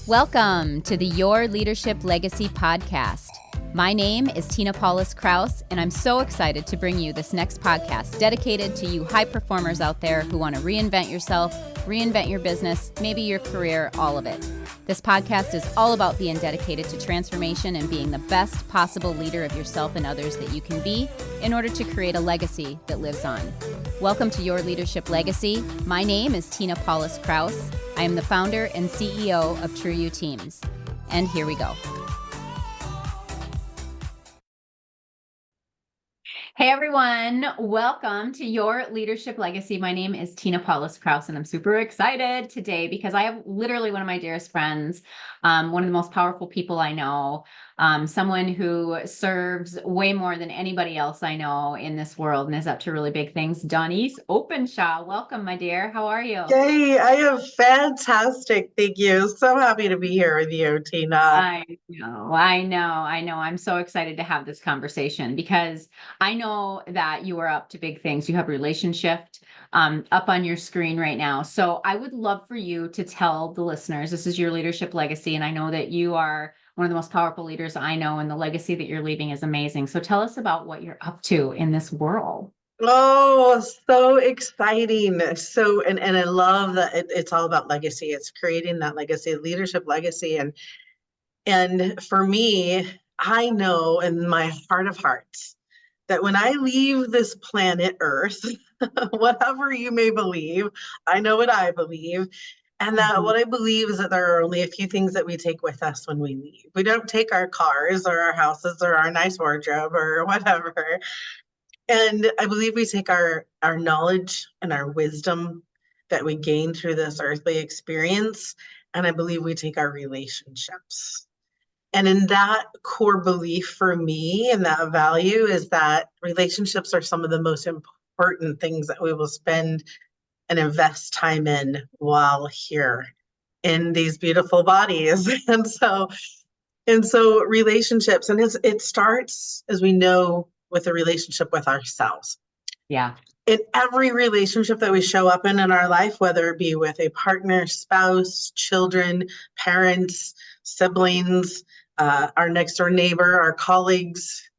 Welcome to the Your Leadership Legacy podcast. My name is Tina Paulus Kraus, and I'm so excited to bring you this next podcast dedicated to you high performers out there who want to reinvent yourself, reinvent your business, maybe your career, all of it. This podcast is all about being dedicated to transformation and being the best possible leader of yourself and others that you can be in order to create a legacy that lives on. Welcome to Your Leadership Legacy. My name is Tina Paulus Kraus. I am the founder and CEO of True You Teams. And here we go. Hey everyone, welcome to Your Leadership Legacy. My name is Tina Paulus Kraus, and I'm super excited today because I have literally one of my dearest friends, one of the most powerful people I know, someone who serves way more than anybody else I know in this world and is up to really big things. Dawnese Openshaw, welcome, my dear. How are you? Hey, I am fantastic. Thank you. So happy to be here with you, Tina. I know. I'm so excited to have this conversation because I know that you are up to big things. You have Relationship up on your screen right now. So I would love for you to tell the listeners, this is your leadership legacy. And I know that you are one of the most powerful leaders I know, and the legacy that you're leaving is amazing. So tell us about what you're up to in this world. Oh, so exciting. And I love that it's all about legacy. It's creating that legacy, leadership legacy. And for me, I know in my heart of hearts that when I leave this planet Earth, whatever you may believe, I know what I believe. And that what I believe is that there are only a few things that we take with us when we leave. We don't take our cars or our houses or our nice wardrobe or whatever. And I believe we take our knowledge and our wisdom that we gain through this earthly experience. And I believe we take our relationships. And in that core belief for me and that value is that relationships are some of the most important things that we will spend and invest time in while here in these beautiful bodies. And so relationships, and it starts, as we know, with a relationship with ourselves. Yeah. In every relationship that we show up in our life, whether it be with a partner, spouse, children, parents, siblings, our next door neighbor, our colleagues,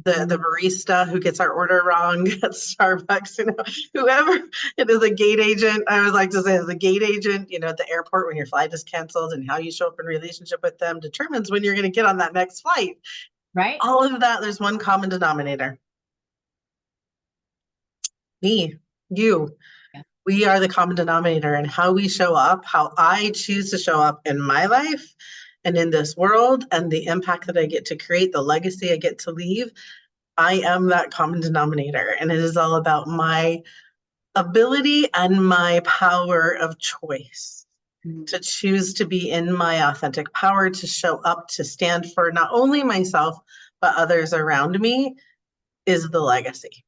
the barista who gets our order wrong at Starbucks, whoever it is, a gate agent. I always like to say, as a gate agent, at the airport when your flight is canceled, and how you show up in relationship with them determines when you're going to get on that next flight. Right. All of that, there's one common denominator. Me, you. Yeah. We are the common denominator, and how we show up, how I choose to show up in my life and in this world, and the impact that I get to create, the legacy I get to leave. I am that common denominator, and it is all about my ability and my power of choice to choose to be in my authentic power, to show up, to stand for not only myself, but others around me, is the legacy.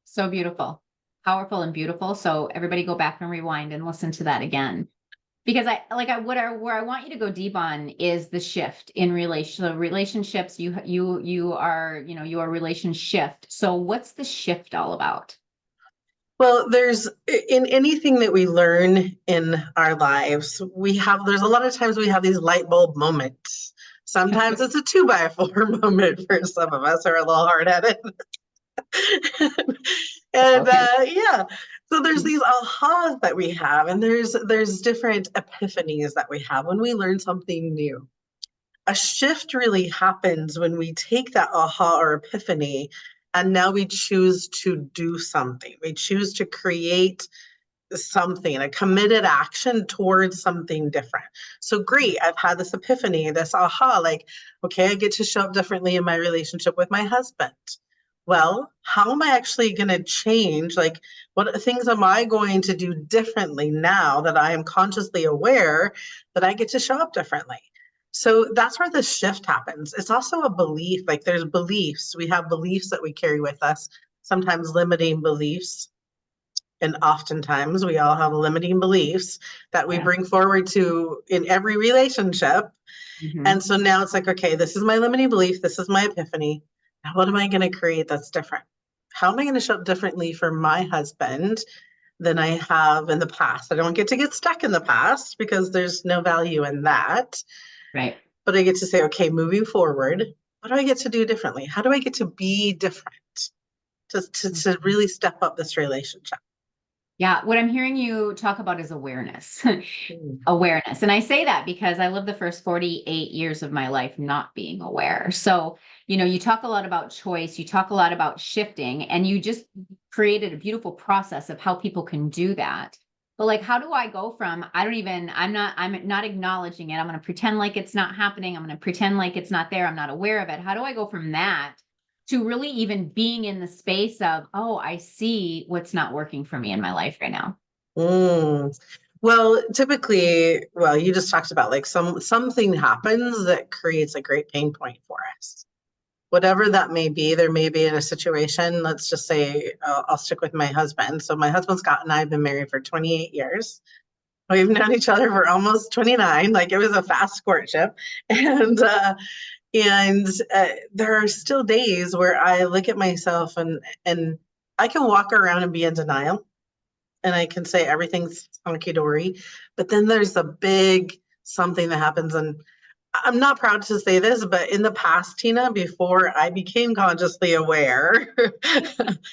So beautiful, powerful and beautiful. So everybody go back and rewind and listen to that again. Because where I want you to go deep on is the shift in relationships. You are your relationship. So what's the shift all about? Well, there's in anything that we learn in our lives, there's a lot of times we have these light bulb moments. Sometimes it's a 2x4 moment for some of us who are a little hard-headed. And okay. So there's these ahas that we have, and there's different epiphanies that we have when we learn something new. A shift really happens when we take that aha or epiphany, and now we choose to do something. We choose to create something, a committed action towards something different. So great, I've had this epiphany, this aha, okay, I get to show up differently in my relationship with my husband. Well, how am I actually going to change? What things am I going to do differently now that I am consciously aware that I get to show up differently? So that's where the shift happens. It's also a belief, there's beliefs. We have beliefs that we carry with us, sometimes limiting beliefs. And oftentimes we all have limiting beliefs that we bring forward to in every relationship. And so now it's okay, this is my limiting belief. This is my epiphany. Now, what am I going to create that's different? How am I going to show up differently for my husband than I have in the past. I don't get stuck in the past because there's no value in that. Right. But I get to say, okay, moving forward, what do I get to do differently? How do I get to be different to really step up this relationship? Yeah. What I'm hearing you talk about is awareness. Mm. Awareness. And I say that because I lived the first 48 years of my life not being aware. So, you talk a lot about choice, you talk a lot about shifting, and you just created a beautiful process of how people can do that. But like, how do I go from, I'm not acknowledging it. I'm going to pretend like it's not happening. I'm going to pretend like it's not there. I'm not aware of it. How do I go from that to really even being in the space of, oh, I see what's not working for me in my life right now? Mm. Well, typically, you just talked about like something happens that creates a great pain point for us. Whatever that may be, there may be in a situation, let's just say, I'll stick with my husband. So my husband Scott and I have been married for 28 years. We've known each other for almost 29. Like, it was a fast courtship. And there are still days where I look at myself and I can walk around and be in denial, and I can say everything's hunky dory, but then there's a big something that happens. And I'm not proud to say this, but in the past, Tina, before I became consciously aware,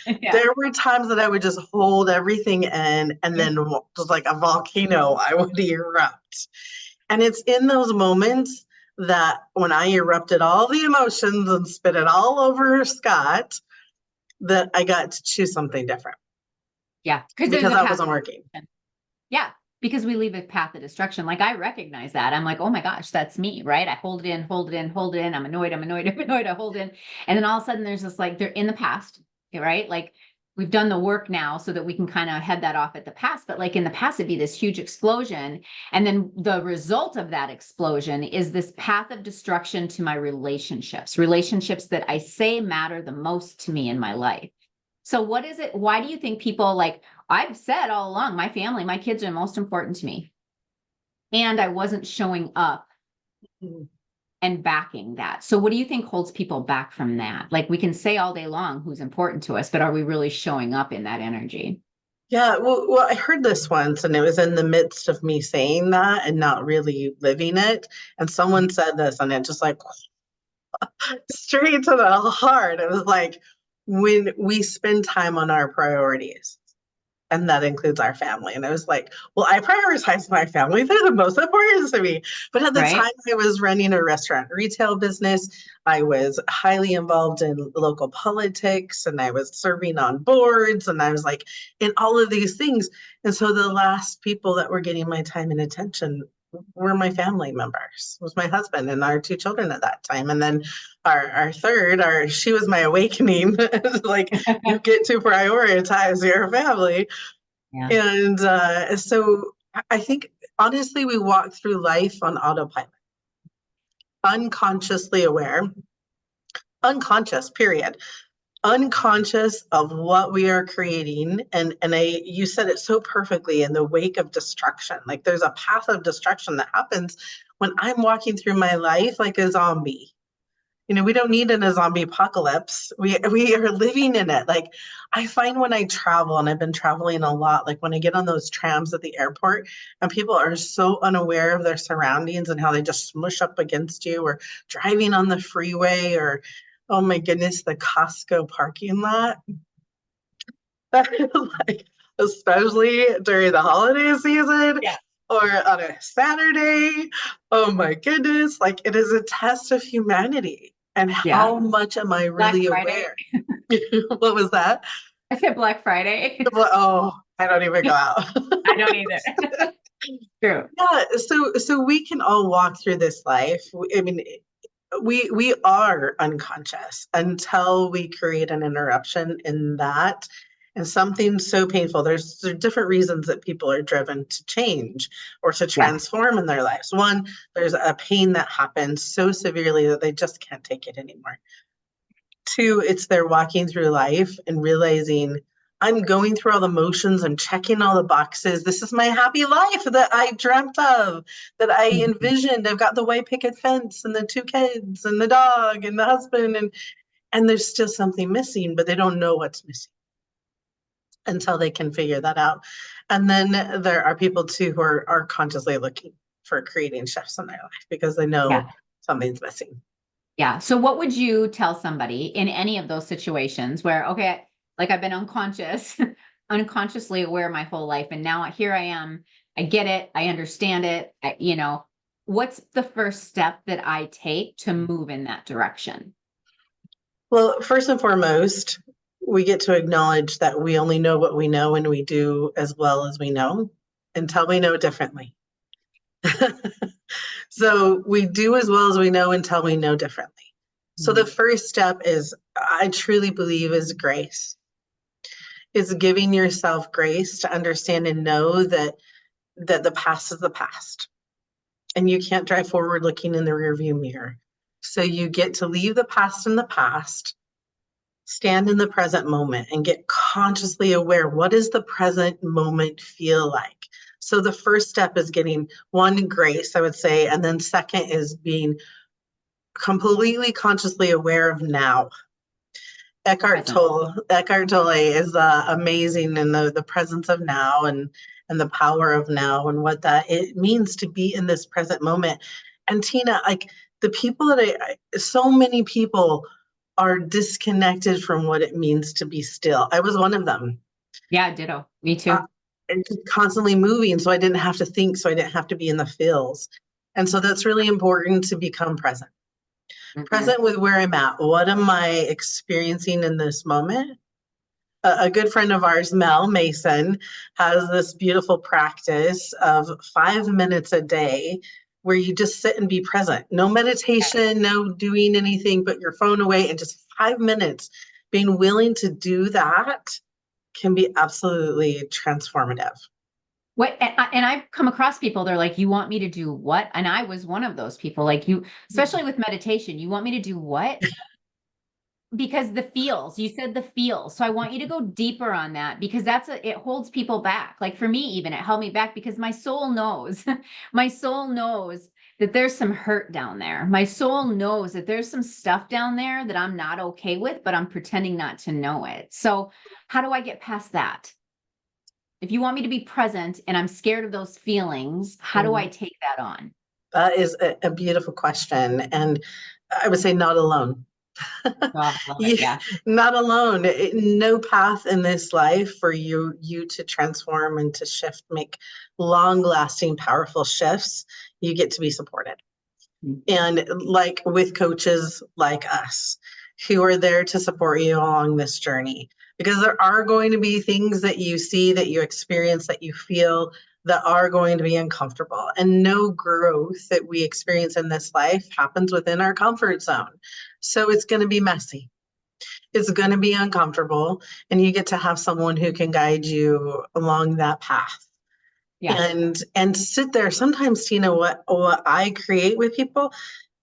Yeah. there were times that I would just hold everything in, and then just like a volcano, I would erupt. And it's in those moments that when I erupted all the emotions and spit it all over Scott, that I got to choose something different Yeah. Because there's because a that path. wasn't working. Yeah. Because we leave a path of destruction. Like I recognize that. I'm like, oh my gosh, that's me, right? I hold it in, hold it in, hold it in. I'm annoyed, I'm annoyed, I'm annoyed. I hold in. And then all of a sudden there's this like, they're in the past, right? Like we've done the work now so that we can kind of head that off at the past. But like in the past, it'd be this huge explosion. And then the result of that explosion is this path of destruction to my relationships that I say matter the most to me in my life. So what is it? Why do you think people like, I've said all along, my family, my kids are most important to me. And I wasn't showing up Mhm. and backing that. So what do you think holds people back from that? Like we can say all day long who's important to us, but are we really showing up in that energy? Yeah, I heard this once, and it was in the midst of me saying that and not really living it. And someone said this, and it just like straight to the heart. It was like, when we spend time on our priorities, and that includes our family. And I was like, well, I prioritize my family. They're the most important to me. But at the Right? time, I was running a restaurant retail business. I was highly involved in local politics, and I was serving on boards, and I was like in all of these things. And so the last people that were getting my time and attention were my family members, was my husband and our two children at that time. And then our third, she was my awakening. Like, you get to prioritize your family. Yeah. And so I think, honestly, we walk through life on autopilot, unconsciously aware, unconscious, period, unconscious of what we are creating. And you said it so perfectly, in the wake of destruction. Like, there's a path of destruction that happens when I'm walking through my life like a zombie. We don't need in a zombie apocalypse. We are living in it. Like, I find when I travel, and I've been traveling a lot, like when I get on those trams at the airport and people are so unaware of their surroundings and how they just smush up against you, or driving on the freeway, or, oh my goodness, the Costco parking lot. Like, especially during the holiday season Yeah. or on a Saturday. Oh my goodness, like, it is a test of humanity. And Yeah. how much am I Black really Friday. aware? What was that? I said Black Friday. Oh, I don't even go out. I don't either. True. Yeah, so we can all walk through this life. I mean, we are unconscious until we create an interruption in that, and something so painful. There are different reasons that people are driven to change or to Yeah. transform in their lives. One, there's a pain that happens so severely that they just can't take it anymore. Two, it's they're walking through life and realizing, I'm going through all the motions, I'm checking all the boxes. This is my happy life that I dreamt of, that I envisioned. I've got the white picket fence and the two kids and the dog and the husband, and there's still something missing, but they don't know what's missing. until they can figure that out. And then there are people too who are consciously looking for creating shifts in their life because they know Yeah. something's missing. Yeah. So what would you tell somebody in any of those situations where, okay, like I've been unconsciously aware my whole life, and now here I am, I get it, I understand it, what's the first step that I take to move in that direction? Well, first and foremost, we get to acknowledge that we only know what we know and we do as well as we know until we know differently. So we do as well as we know until we know differently. So the first step is, I truly believe, is grace. Is giving yourself grace to understand and know that the past is the past. And you can't drive forward looking in the rearview mirror. So you get to leave the past in the past, stand in the present moment, and get consciously aware. What does the present moment feel like? So the first step is getting one, grace, I would say, and then second is being completely consciously aware of now. Eckhart Tolle is amazing in the presence of now and the power of now and what that it means to be in this present moment. And Tina, like the people that so many people are disconnected from what it means to be still. I was one of them. Yeah, ditto. Me too. And just constantly moving, so I didn't have to think, so I didn't have to be in the feels. And so that's really important to become present. Present with where I'm at. What am I experiencing in this moment? A good friend of ours, Mel Mason, has this beautiful practice of 5 minutes a day where you just sit and be present. No meditation, no doing anything, put your phone away, and just 5 minutes. Being willing to do that can be absolutely transformative. And I've come across people, they're like, you want me to do what? And I was one of those people, like you, especially with meditation, you want me to do what? Because you said the feels. So I want you to go deeper on that because it holds people back. Like for me, even it held me back because my soul knows, my soul knows that there's some hurt down there. My soul knows that there's some stuff down there that I'm not okay with, but I'm pretending not to know it. So how do I get past that? If you want me to be present and I'm scared of those feelings, how do I take that on? That is a beautiful question. And I would say not alone. Yeah. Not alone. No path in this life for you to transform and to shift, make long-lasting, powerful shifts. You get to be supported. And like with coaches like us who are there to support you along this journey, because there are going to be things that you see, that you experience, that you feel that are going to be uncomfortable. And no growth that we experience in this life happens within our comfort zone. So it's going to be messy. It's going to be uncomfortable. And you get to have someone who can guide you along that path. Yeah. And sit there. Sometimes, Tina, what I create with people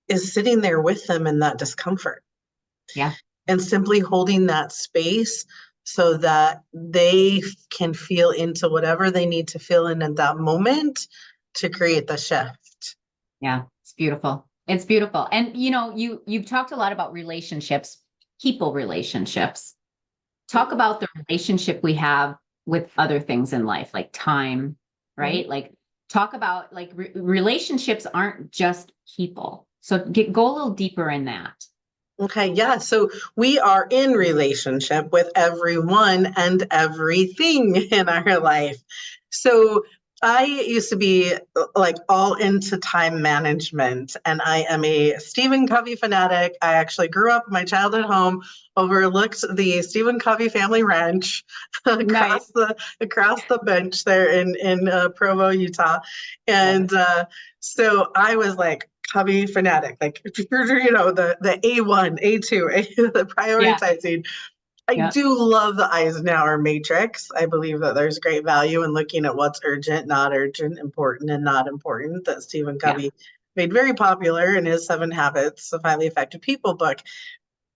is sitting there with them in that discomfort. Yeah. And simply holding that space so that they can feel into whatever they need to feel in at that moment to create the shift. Yeah, it's beautiful. It's beautiful. And you've talked a lot about relationships, people relationships. Talk about the relationship we have with other things in life, like time, right? Like talk about like relationships aren't just people. So go a little deeper in that. Okay, yeah. So we are in relationship with everyone and everything in our life. So I used to be like all into time management, and I am a Stephen Covey fanatic. I actually grew up in my childhood home, overlooked the Stephen Covey family ranch across the bench there in Provo, Utah, and so I was like Covey fanatic, like the A1, A2, the prioritizing. I do love the Eisenhower matrix. I believe that there's great value in looking at what's urgent, not urgent, important, and not important, that Stephen Covey made very popular in his 7 Habits of Highly Effective People book.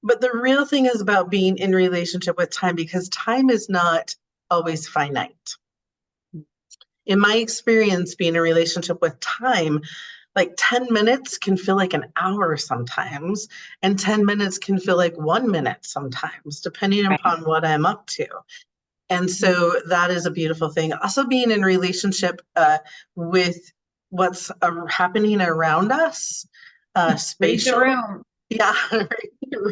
But the real thing is about being in relationship with time, because time is not always finite. In my experience, being in a relationship with time, like 10 minutes can feel like an hour sometimes, and 10 minutes can feel like 1 minute sometimes, depending upon what I'm up to. And so that is a beautiful thing. Also being in relationship with what's happening around us, Read the spatial. room. Yeah,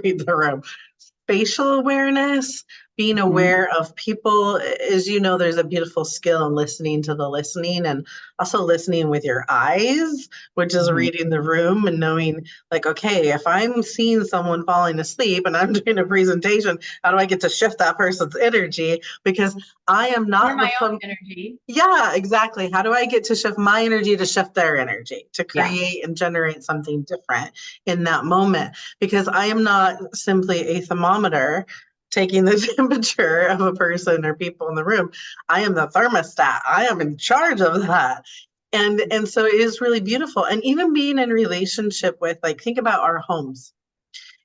read the room. Spatial awareness, being Mhm. aware of people. As you know, there's a beautiful skill in listening to the listening, and also listening with your eyes, which is Mhm. reading the room and knowing, like, okay, if I'm seeing someone falling asleep and I'm doing a presentation, how do I get to shift that person's energy? Because I am Or not my the own energy. yeah, exactly. How do I get to shift my energy to shift their energy, to Yeah. create and generate something different in that moment? Because I am not simply a thermometer taking the temperature of a person or people in the room. I am the thermostat. I am in charge of that. And so it is really beautiful. And even being in relationship with, like, think about our homes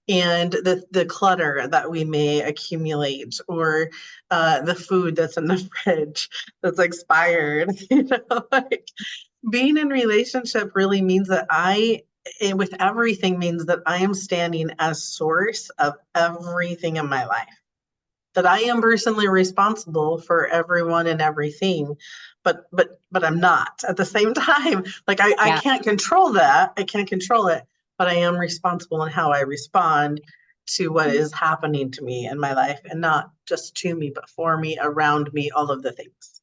and the clutter that we may accumulate, or the food that's in the fridge that's expired. Like, being in relationship really means that with everything, means that I am standing as source of everything in my life, that I am personally responsible for everyone and everything, but I'm not at the same time. Like, I Yeah. can't control that. I can't control it, but I am responsible in how I respond to what is happening to me in my life, and not just to me, but for me, around me, all of the things.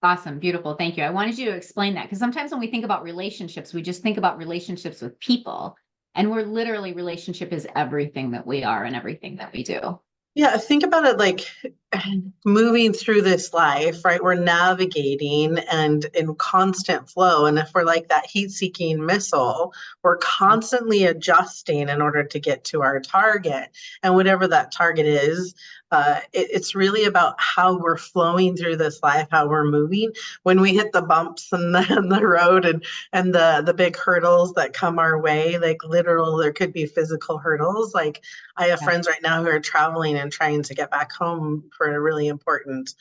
Awesome. Beautiful. Thank you. I wanted you to explain that because sometimes when we think about relationships, we just think about relationships with people. And we're literally, relationship is everything that we are and everything that we do. Yeah, think about it like moving through this life, right? We're navigating and in constant flow. And if we're like that heat-seeking missile, we're constantly adjusting in order to get to our target. And whatever that target is, it's really about how we're flowing through this life, how we're moving. When we hit the bumps in the road, and the big hurdles that come our way, like literal, there could be physical hurdles. Like, I have Yeah. friends right now who are traveling and trying to get back home for a really important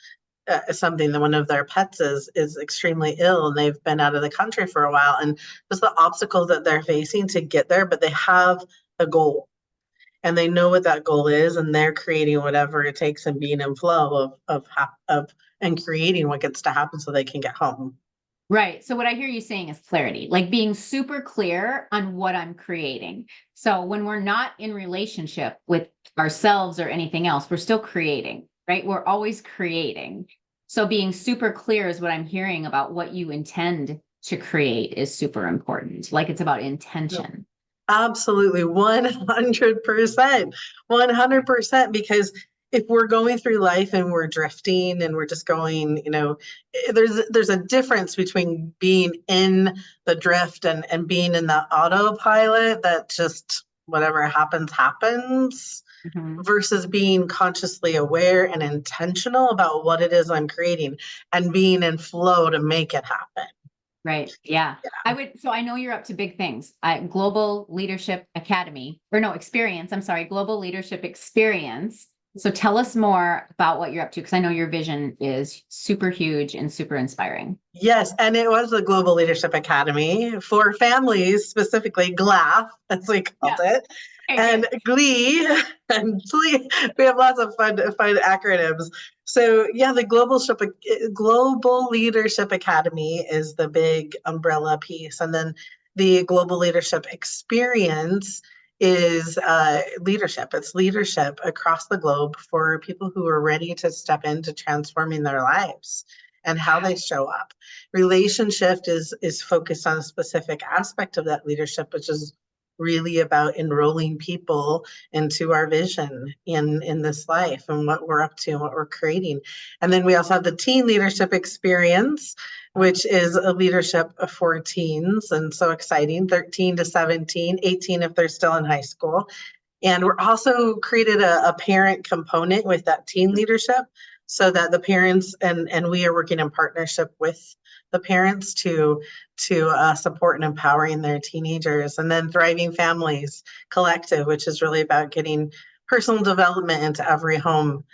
something, that one of their pets is extremely ill, and they've been out of the country for a while, and just the obstacles that they're facing to get there, but they have a goal, and they know what that goal is, and they're creating whatever it takes, and being in flow of and creating what gets to happen so they can get home. Right. So what I hear you saying is clarity, like being super clear on what I'm creating. So when we're not in relationship with ourselves or anything else, we're still creating, right? We're always creating. So being super clear is what I'm hearing about what you intend to create is super important. Like it's about intention. Absolutely, 100%. 100%, because if we're going through life and we're drifting and we're just going, there's a difference between being in the drift and being in that autopilot that just whatever happens, happens, Mhm. versus being consciously aware and intentional about what it is I'm creating and being in flow to make it happen. Right. Yeah. So I know you're up to big things. Global Leadership Academy, or no, Experience. I'm sorry, Global Leadership Experience. So tell us more about what you're up to, because I know your vision is super huge and super inspiring. Yes, and it was a Global Leadership Academy for families, specifically GLAF, as we Yeah. called it, Okay, and good. GLEE, and GLEE. We have lots of fun acronyms. So yeah, the Global Leadership Academy is the big umbrella piece, and then the Global Leadership Experience is leadership. It's leadership across the globe for people who are ready to step into transforming their lives and how they show up. Relationship is focused on a specific aspect of that leadership, which is really about enrolling people into our vision in this life and what we're up to and what we're creating. And then we also have the teen leadership experience, which is a leadership for teens, and so exciting, 13 to 17, 18 if they're still in high school. And we're also created a parent component with that teen leadership, so that the parents and we are working in partnership with the parents to support and empowering their teenagers. And then Thriving Families Collective, which is really about getting personal development into every home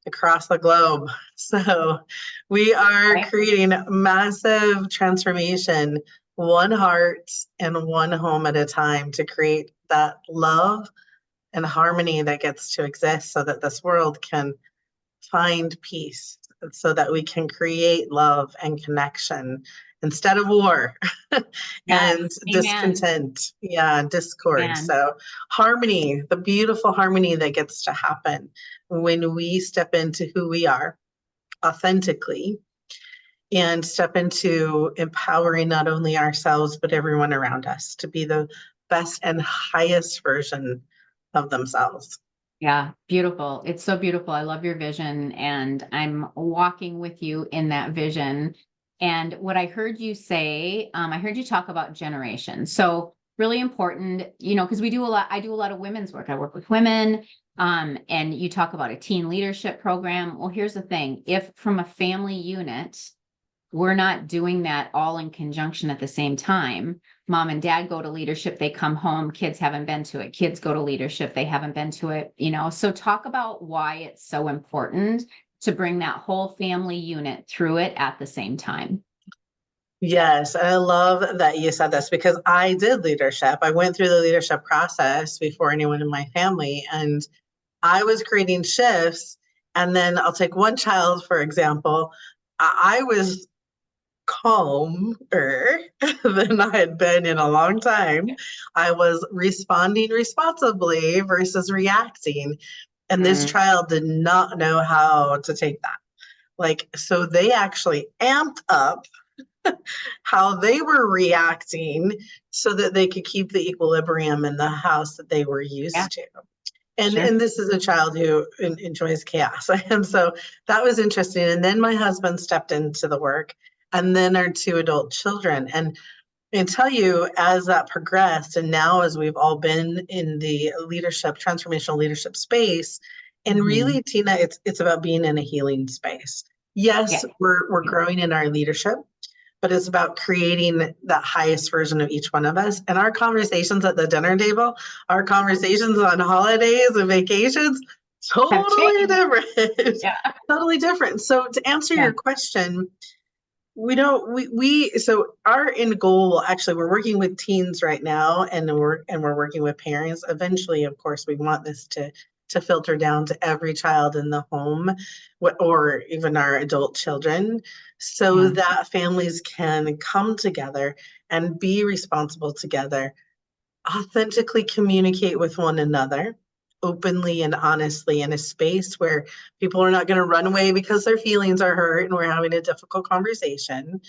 across the globe. So we are Okay. creating massive transformation, one heart and one home at a time, to create that love and harmony that gets to exist so that this world can find peace so that we can create love and connection instead of war and Yes. Amen. discontent, yeah, discord. Amen. So harmony, the beautiful harmony that gets to happen when we step into who we are authentically and step into empowering not only ourselves, but everyone around us to be the best and highest version of themselves. Yeah, beautiful. It's so beautiful. I love your vision, and I'm walking with you in that vision. And what I heard you say, I heard you talk about generations. So really important, because I do a lot of women's work. I work with women, and you talk about a teen leadership program. Well, here's the thing. If from a family unit, we're not doing that all in conjunction at the same time. Mom and dad go to leadership, they come home, kids haven't been to it. Kids go to leadership, they haven't been to it, So talk about why it's so important to bring that whole family unit through it at the same time. Yes, and I love that you said this because I did leadership. I went through the leadership process before anyone in my family, and I was creating shifts. And then I'll take one child, for example. I was calmer than I had been in a long time. I was responding responsibly versus reacting. And this child did not know how to take that. Like, so they actually amped up how they were reacting so that they could keep the equilibrium in the house that they were used to. And this is a child who enjoys chaos. And so that was interesting. And then my husband stepped into the work, and then our two adult children. And I tell you, as that progressed, and now as we've all been in the leadership, transformational leadership space, and really, Tina, it's about being in a healing space. Yes, we're growing in our leadership, but it's about creating that highest version of each one of us. And our conversations at the dinner table, our conversations on holidays and vacations, totally different. Yeah. Totally different. So to answer your question, so our end goal, actually, we're working with teens right now, and we're working with parents. Eventually, of course, we want this to filter down to every child in the home, or even our adult children, so that families can come together and be responsible together, authentically communicate with one another, openly and honestly, in a space where people are not going to run away because their feelings are hurt and we're having a difficult conversation.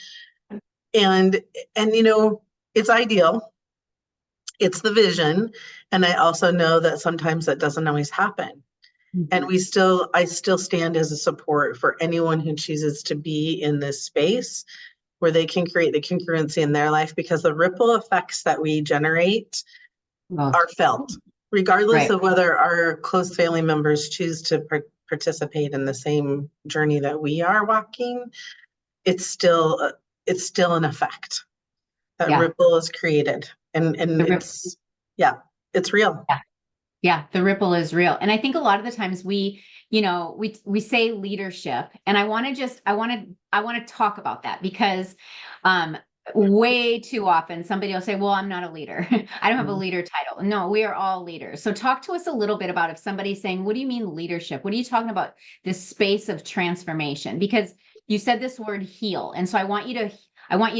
And it's ideal. It's the vision. And I also know that sometimes that doesn't always happen. And I still stand as a support for anyone who chooses to be in this space where they can create the congruency in their life, because the ripple effects that we generate are felt, regardless of whether our close family members choose to participate in the same journey that we are walking. It's still an effect. That ripple is created, and it's real. Yeah, the ripple is real. And I think a lot of the times we say leadership, and I want to talk about that, because way too often somebody will say, well, I'm not a leader. I don't have a leader title. No, we are all leaders. So talk to us a little bit about, if somebody's saying, what do you mean leadership? What are you talking about, this space of transformation? Because you said this word heal. And so I want you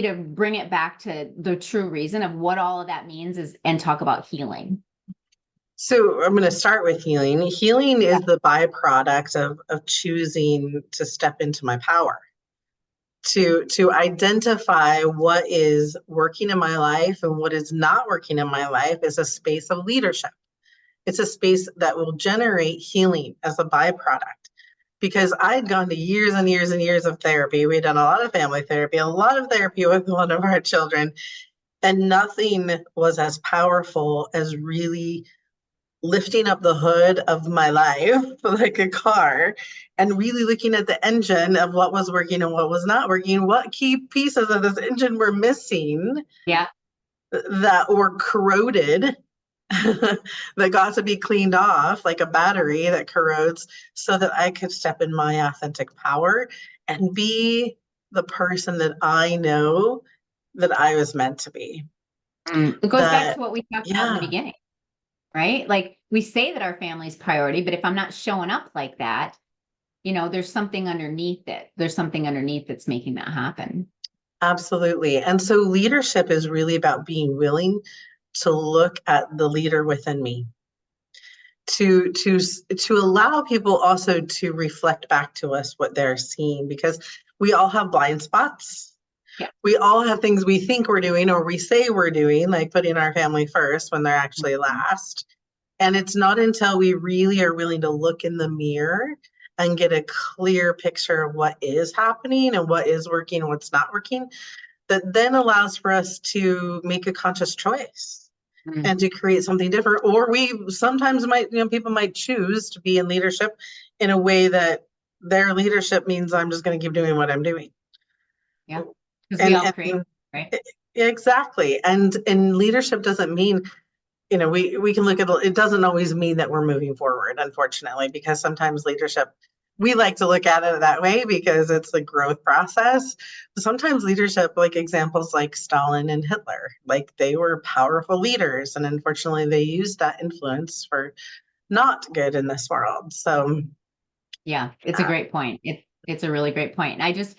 to bring it back to the true reason of what all of that means and talk about healing. So I'm going to start with healing. Healing is the byproduct of choosing to step into my power, to identify what is working in my life and what is not working in my life is a space of leadership. It's a space that will generate healing as a byproduct. Because I'd gone to years and years and years of therapy. We'd done a lot of family therapy, a lot of therapy with one of our children, and nothing was as powerful as really lifting up the hood of my life like a car and really looking at the engine of what was working and what was not working, what key pieces of this engine were missing, that were corroded, that got to be cleaned off like a battery that corrodes, so that I could step in my authentic power and be the person that I know that I was meant to be. It goes back to what we talked about in the beginning, right? Like, we say that our family's priority, but if I'm not showing up like that, there's something underneath it. There's something underneath that's making that happen. Absolutely. And so leadership is really about being willing to look at the leader within me, to allow people also to reflect back to us what they're seeing, because we all have blind spots. Yeah. We all have things we think we're doing or we say we're doing, like putting our family first when they're actually last. And it's not until we really are willing to look in the mirror and get a clear picture of what is happening and what is working and what's not working, that then allows for us to make a conscious choice and to create something different. Or we sometimes might, people might choose to be in leadership in a way that their leadership means I'm just going to keep doing what I'm doing. Yeah, because we all create, right? Exactly. And leadership doesn't mean, we can look at it doesn't always mean that we're moving forward, unfortunately, because sometimes leadership, we like to look at it that way because it's a growth process. But sometimes leadership, like examples like Stalin and Hitler, like they were powerful leaders, and unfortunately they used that influence for not good in this world. So yeah, it's a great point. It's a really great point. And I just,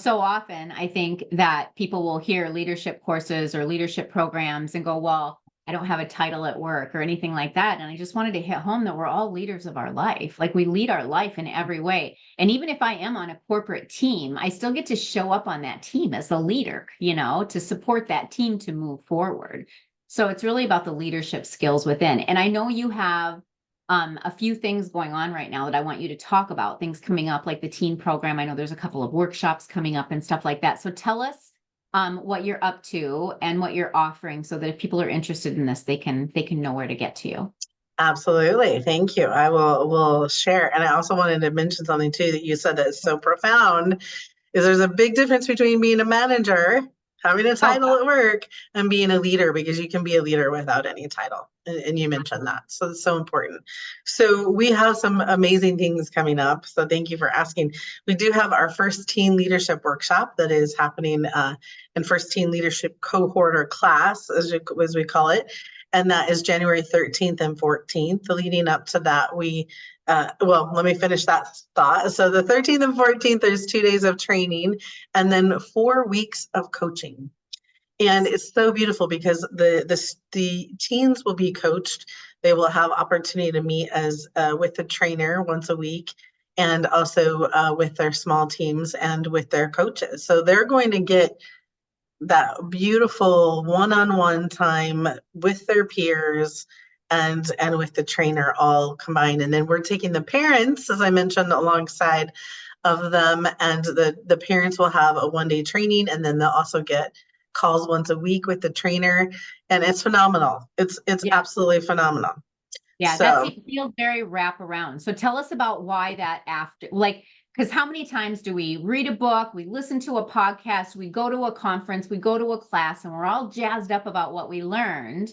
so often I think that people will hear leadership courses or leadership programs and go, well, I don't have a title at work or anything like that. And I just wanted to hit home that we're all leaders of our life. Like we lead our life in every way. And even if I am on a corporate team, I still get to show up on that team as the leader, to support that team to move forward. So it's really about the leadership skills within. And I know you have a few things going on right now that I want you to talk about, things coming up like the teen program. I know there's a couple of workshops coming up and stuff like that. So tell us what you're up to and what you're offering so that if people are interested in this, they can know where to get to you. absolutely. Thank you. I will share. And I also wanted to mention something too that you said that is so profound, is there's a big difference between being a manager, having a title at work, and being a leader, because you can be a leader without any title. And you mentioned that. So it's so important. So we have some amazing things coming up. So thank you for asking. We do have our first teen leadership workshop that is happening in first teen leadership cohort or class, as we call it. And that is January 13th and 14th. Leading up to that, well, let me finish that thought. So the 13th and 14th, there's 2 days of training and then 4 weeks of coaching. And it's so beautiful because the teens will be coached. They will have opportunity to meet as with the trainer once a week, and also with their small teams and with their coaches. So they're going to get that beautiful one-on-one time with their peers and with the trainer all combined. And then we're taking the parents, as I mentioned, alongside of them, and the parents will have a one-day training, and then they'll also get calls once a week with the trainer, and it's phenomenal. It's absolutely phenomenal. Yeah, it feels very wraparound. So tell us about why that after, because how many times do we read a book, we listen to a podcast, we go to a conference, we go to a class, and we're all jazzed up about what we learned.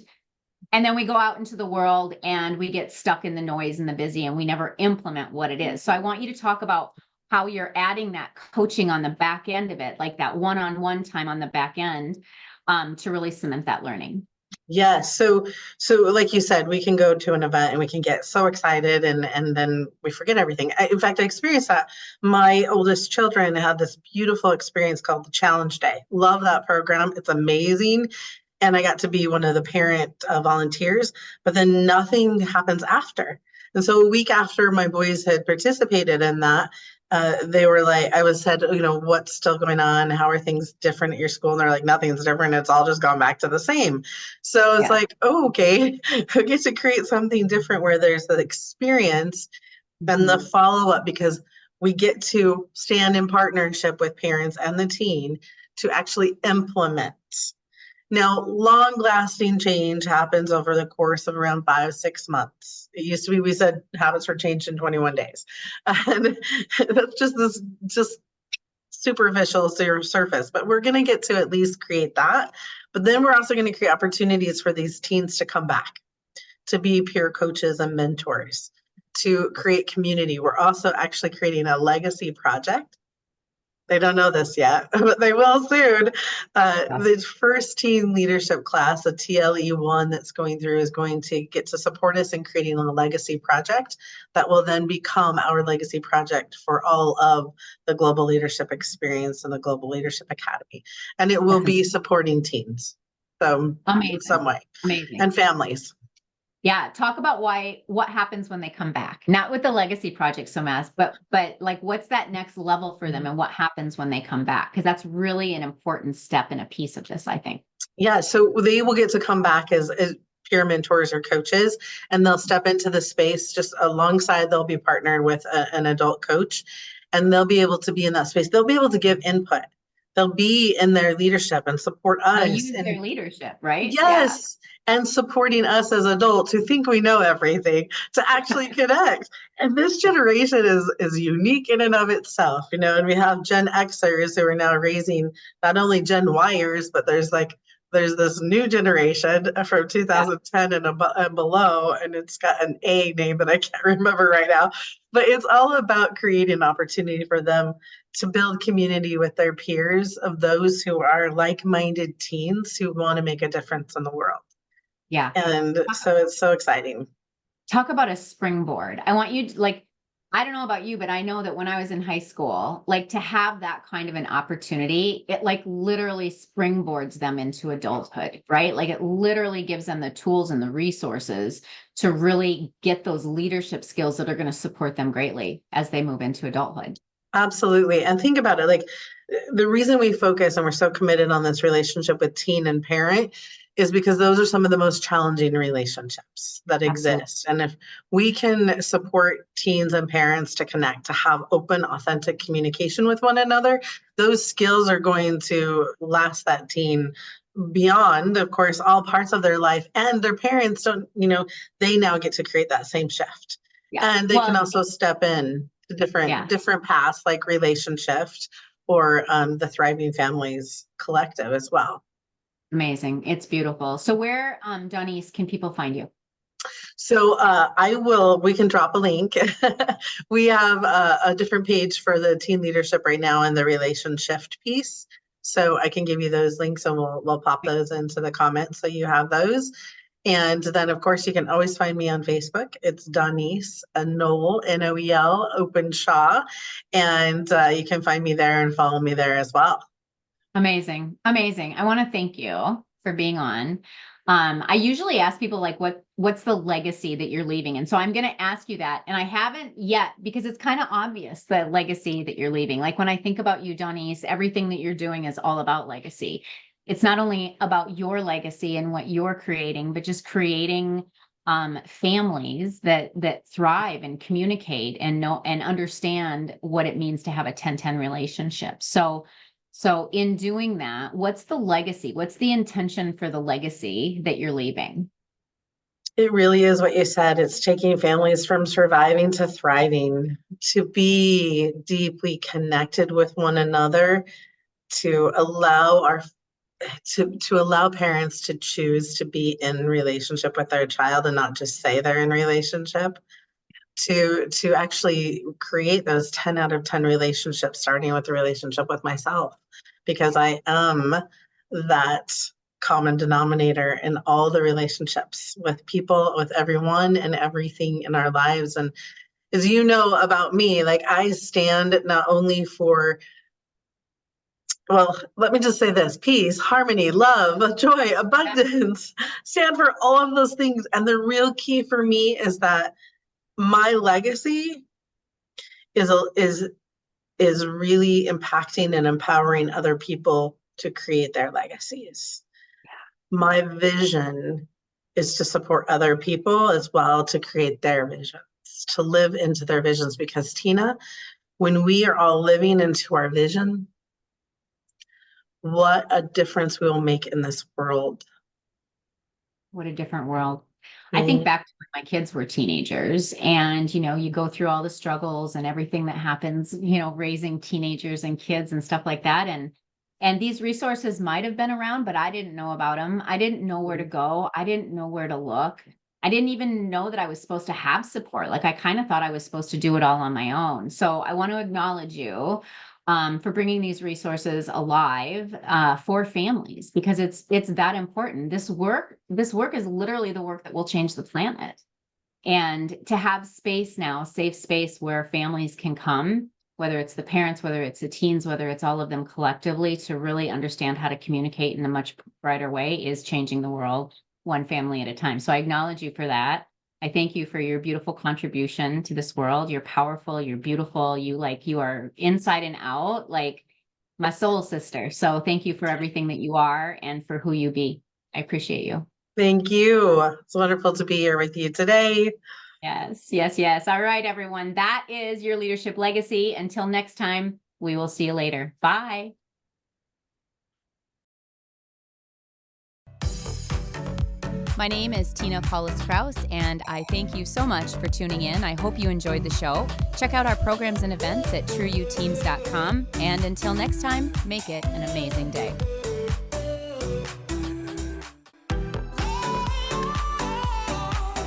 And then we go out into the world and we get stuck in the noise and the busy, and we never implement what it is. So I want you to talk about how you're adding that coaching on the back end of it, like that one-on-one time on the back end, to really cement that learning. Yeah. So like you said, we can go to an event and we can get so excited and then we forget everything. In fact, I experienced that. My oldest children had this beautiful experience called the Challenge Day. Love that program. It's amazing. And I got to be one of the parent volunteers, but then nothing happens after. And so a week after my boys had participated in that, they were like, I was said, what's still going on? How are things different at your school? And they're like, nothing's different. It's all just gone back to the same. So it's like, oh, okay, I get to create something different where there's the experience and the follow-up, because we get to stand in partnership with parents and the teen to actually implement. Now, long-lasting change happens over the course of around 5-6 months. It used to be, we said habits were changed in 21 days. And that's just superficial surface, but we're going to get to at least create that. But then we're also going to create opportunities for these teens to come back, to be peer coaches and mentors, to create community. We're also actually creating a legacy project They don't know this yet, but they will soon. Yes. The first teen leadership class, the TLE1 that's going through, is going to get to support us in creating a legacy project that will then become our legacy project for all of the Global Leadership Experience and the Global Leadership Academy. And it will be supporting teens, so in some Amazing. way, Amazing. and families. Yeah, talk about what happens when they come back. Not with the legacy project so much, but like what's that next level for them and what happens when they come back? Because that's really an important step and a piece of this, I think. Yeah, so they will get to come back as peer mentors or coaches, and they'll step into the space just alongside. They'll be partnered with an adult coach, and they'll be able to be in that space. They'll be able to give input. They'll be in their leadership and support They'll us. use their And leadership, right? Yeah. yes, and supporting us as adults who think we know everything to actually connect. And this generation is unique in and of itself, and we have Gen Xers who are now raising not only Gen Yers, but there's this new generation from Yeah. 2010 and below, and it's got an A name that I can't remember right now. But it's all about creating opportunity for them to build community with their peers of those who are like-minded teens who want to make a difference in the world. Yeah. And so it's so exciting. Talk about a springboard. I want you to, like, I don't know about you, but I know that when I was in high school, like to have that kind of an opportunity, it like literally springboards them into adulthood, right? Like it literally gives them the tools and the resources to really get those leadership skills that are going to support them greatly as they move into adulthood. Absolutely. And think about it, like the reason we focus and we're so committed on this relationship with teen and parent is because those are some of the most challenging relationships that Absolutely. exist. And if we can support teens and parents to connect, to have open, authentic communication with one another, those skills are going to last that teen beyond, of course, all parts of their life. And their parents don't, they now get to create that same shift. Yeah. And they can Well, also step in to yeah. different paths like relationship or the Thriving Families Collective as well. Amazing. It's beautiful. So where, Dawnese, can people find you? So we can drop a link. We have a different page for the teen leadership right now and the relationship piece. So I can give you those links and we'll pop those into the comments so you have those. And then, of course, you can always find me on Facebook. It's Dawnese, Noel, Noel, Openshaw. And you can find me there and follow me there as well. Amazing. Amazing. I want to thank you for being on. I usually ask people like what's the legacy that you're leaving? And so I'm going to ask you that. And I haven't yet because it's kind of obvious the legacy that you're leaving. Like when I think about you, Dawnese, everything that you're doing is all about legacy. It's not only about your legacy and what you're creating, but just creating families that thrive and communicate and know and understand what it means to have a 10-10 relationship. So in doing that, what's the legacy? What's the intention for the legacy that you're leaving? It really is what you said. It's taking families from surviving to thriving, to be deeply connected with one another, to allow to allow parents to choose to be in relationship with their child and not just say they're in relationship, to actually create those 10 out of 10 relationships, starting with the relationship with myself, because I am that common denominator in all the relationships with people, with everyone and everything in our lives. And as you know about me, like I stand not only for, well, let me just say this: peace, harmony, love, joy, abundance, stand for all of those things. And the real key for me is that my legacy is really impacting and empowering other people to create their legacies. My vision is to support other people as well to create their visions, to live into their visions. Because Tina, when we are all living into our vision, what a difference we will make in this world. What a different world. I think back to when my kids were teenagers and, you go through all the struggles and everything that happens, raising teenagers and kids and stuff like that. And these resources might have been around, but I didn't know about them. I didn't know where to go. I didn't know where to look. I didn't even know that I was supposed to have support. Like I kind of thought I was supposed to do it all on my own. So I want to acknowledge you for bringing these resources alive for families, because it's that important. This work is literally the work that will change the planet. And to have space now, safe space where families can come, whether it's the parents, whether it's the teens, whether it's all of them collectively, to really understand how to communicate in a much brighter way, is changing the world one family at a time. So I acknowledge you for that. I thank you for your beautiful contribution to this world. You're powerful, you're beautiful, you are inside and out, like my soul sister. So thank you for everything that you are and for who you be. I appreciate you. Thank you. It's wonderful to be here with you today. Yes, yes, yes. All right, everyone. That is your leadership legacy. Until next time, we will see you later. Bye. My name is Tina Paulus-Krauss, and I thank you so much for tuning in. I hope you enjoyed the show. Check out our programs and events at trueyouteams.com. And until next time, make it an amazing day.